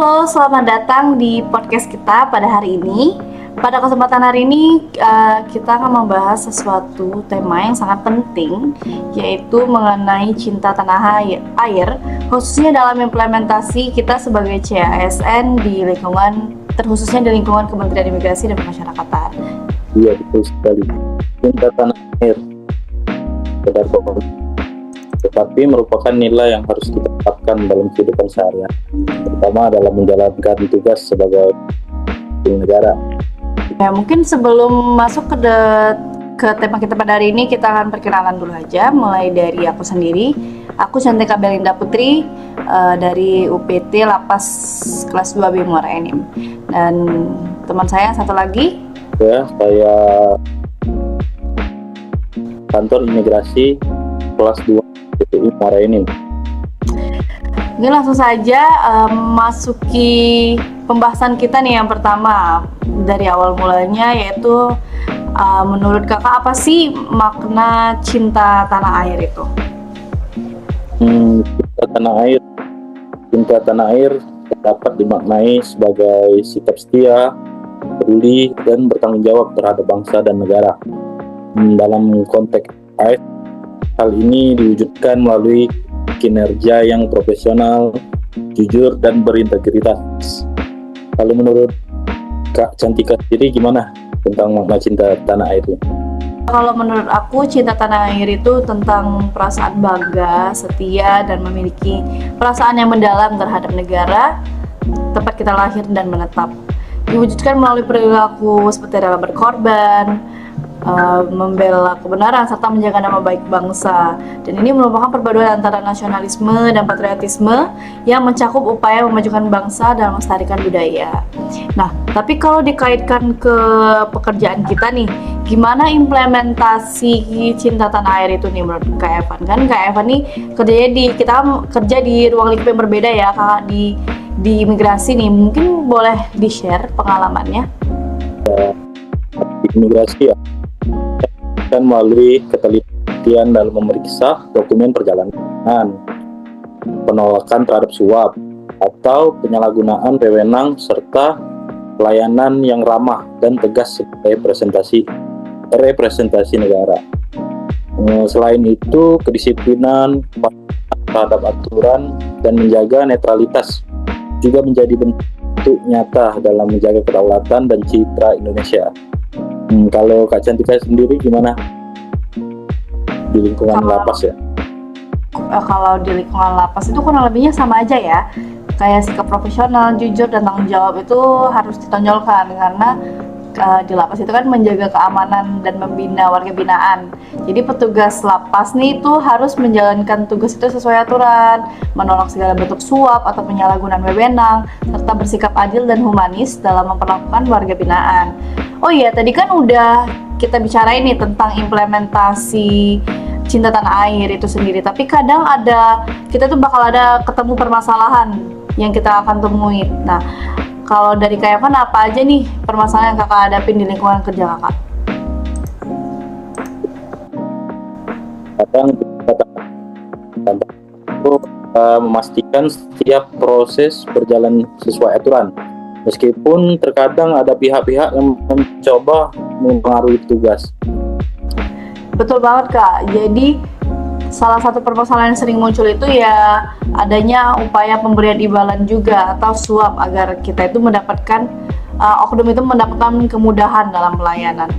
Halo, selamat datang di podcast kita pada hari ini. Pada kesempatan hari ini kita akan membahas sesuatu tema yang sangat penting, yaitu mengenai cinta tanah air, khususnya dalam implementasi kita sebagai CASN di lingkungan, terkhususnya di lingkungan Kementerian Imigrasi dan Pemasyarakatan. Iya, betul sekali. Cinta tanah air benar banget, tetapi merupakan nilai yang harus kita terapkan dalam kehidupan sehari-hari, terutama dalam menjalankan tugas sebagai negara. Ya, mungkin sebelum masuk ke tema kita pada hari ini, kita akan perkenalan dulu aja, mulai dari aku sendiri. Aku Cantika Belinda Putri dari UPT Lapas kelas 2B Muara Enim. Dan teman saya yang satu lagi. Ya, saya kantor imigrasi kelas 2 PPI Muara Enim. Ini langsung saja masuki pembahasan kita nih yang pertama dari awal mulanya, yaitu menurut kakak apa sih makna cinta tanah air itu? Cinta tanah air dapat dimaknai sebagai sikap setia, peduli, dan bertanggung jawab terhadap bangsa dan negara. Dalam konteks AS, hal ini diwujudkan melalui kinerja yang profesional, jujur, dan berintegritas. Lalu menurut Kak Cantika sendiri gimana tentang makna cinta tanah air itu? Kalau menurut aku, cinta tanah air itu tentang perasaan bangga, setia, dan memiliki perasaan yang mendalam terhadap negara tempat kita lahir dan menetap. Diwujudkan melalui perilaku seperti rela berkorban, membela kebenaran, serta menjaga nama baik bangsa. Dan ini merupakan perpaduan antara nasionalisme dan patriotisme yang mencakup upaya memajukan bangsa dan melestarikan budaya. Nah, tapi kalau dikaitkan ke pekerjaan kita nih, gimana implementasi cinta tanah air itu nih menurut Kak Evan? Kan Kak Evan nih kita kerja di ruang lingkup yang berbeda ya, Kak, di imigrasi nih. Mungkin boleh di-share pengalamannya? Di imigrasi ya, dan melalui ketelitian dalam memeriksa dokumen perjalanan, penolakan terhadap suap atau penyalahgunaan wewenang, serta pelayanan yang ramah dan tegas sebagai representasi negara. Selain itu, kedisiplinan terhadap aturan dan menjaga netralitas juga menjadi bentuk nyata dalam menjaga kedaulatan dan citra Indonesia. Kalau Kak Cantika sendiri gimana di lingkungan lapas ya? Kalau di lingkungan lapas itu kurang lebihnya sama aja ya, kayak sikap profesional, jujur, dan tanggung jawab itu harus ditonjolkan, karena di lapas itu kan menjaga keamanan dan membina warga binaan. Jadi petugas lapas nih itu harus menjalankan tugas itu sesuai aturan, menolak segala bentuk suap atau penyalahgunaan wewenang, serta bersikap adil dan humanis dalam memperlakukan warga binaan. Oh iya, tadi kan udah kita bicarain nih tentang implementasi cinta tanah air itu sendiri, tapi kadang kita tuh bakal ada ketemu permasalahan yang kita akan temui. Nah, kalau dari Kak Evan, apa aja nih permasalahan yang kakak hadapin di lingkungan kerja kakak? Kadang itu memastikan setiap proses berjalan sesuai aturan, meskipun terkadang ada pihak-pihak yang mencoba mempengaruhi tugas. Betul banget Kak, jadi salah satu permasalahan yang sering muncul itu ya adanya upaya pemberian imbalan juga atau suap agar kita itu mendapatkan oknum itu mendapatkan kemudahan dalam pelayanan.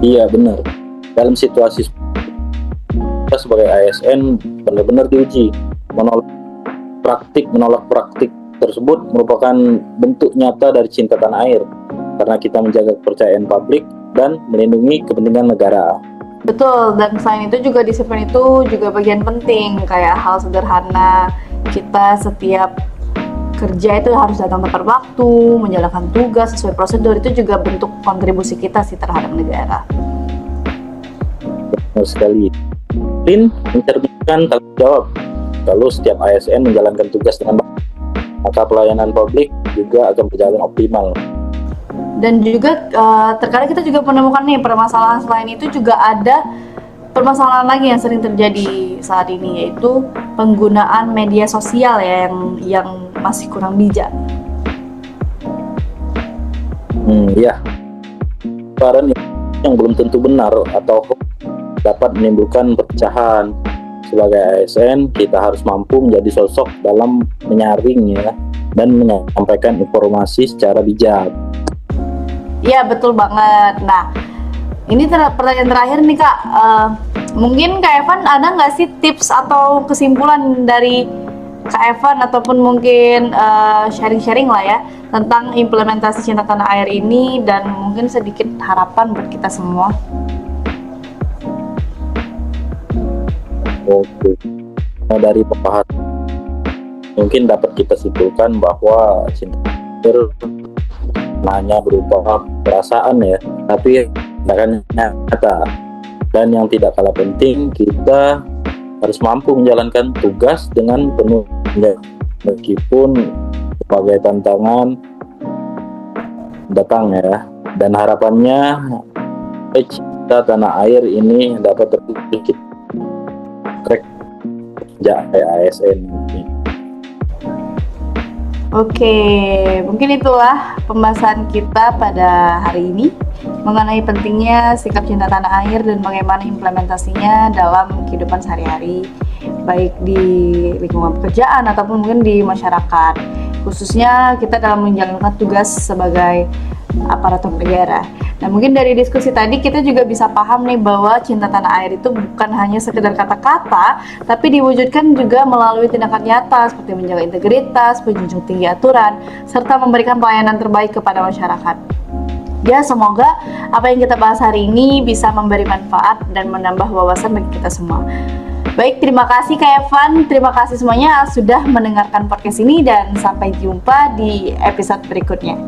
Iya benar, dalam situasi kita sebagai ASN benar-benar diuji. Menolak praktik tersebut merupakan bentuk nyata dari cinta tanah air, karena kita menjaga kepercayaan publik dan melindungi kepentingan negara. Betul, dan selain itu juga disiplin itu juga bagian penting, kayak hal sederhana kita setiap kerja itu harus datang tepat waktu, menjalankan tugas sesuai prosedur, itu juga bentuk kontribusi kita sih terhadap negara. Benar sekali. Disiplin mencerminkan tanggung jawab. Kalau setiap ASN menjalankan tugas dengan baik, maka pelayanan publik juga akan berjalan optimal. Dan juga terkadang kita juga menemukan nih permasalahan selain itu juga ada permasalahan lagi yang sering terjadi saat ini, yaitu penggunaan media sosial ya, yang masih kurang bijak. Ya, saran yang belum tentu benar atau dapat menimbulkan perpecahan. Sebagai ASN, kita harus mampu menjadi sosok dalam menyaring ya dan menyampaikan informasi secara bijak. Iya, betul banget. Nah, ini pertanyaan terakhir nih Kak. Mungkin Kak Evan ada nggak sih tips atau kesimpulan dari Kak Evan ataupun mungkin sharing-sharing lah ya tentang implementasi Cinta Tanah Air ini dan mungkin sedikit harapan buat kita semua. Oke. Nah, dari pembahasan mungkin dapat kita simpulkan bahwa cinta air hanya berupa perasaan ya, tapi akan nyata. Dan yang tidak kalah penting, kita harus mampu menjalankan tugas dengan penuh meskipun sebagai tantangan datang ya. Dan harapannya Cinta Tanah Air ini dapat terwujud kerja ASN. Oke, mungkin itulah pembahasan kita pada hari ini mengenai pentingnya sikap cinta tanah air dan bagaimana implementasinya dalam kehidupan sehari-hari, baik di lingkungan pekerjaan ataupun mungkin di masyarakat. Khususnya kita dalam menjalankan tugas sebagai aparatur negara. Nah, mungkin dari diskusi tadi kita juga bisa paham nih bahwa cinta tanah air itu bukan hanya sekedar kata-kata, tapi diwujudkan juga melalui tindakan nyata seperti menjaga integritas, menjunjung tinggi aturan, serta memberikan pelayanan terbaik kepada masyarakat. Ya, semoga apa yang kita bahas hari ini bisa memberi manfaat dan menambah wawasan bagi kita semua. Baik, terima kasih Kak Evan, terima kasih semuanya sudah mendengarkan podcast ini dan sampai jumpa di episode berikutnya.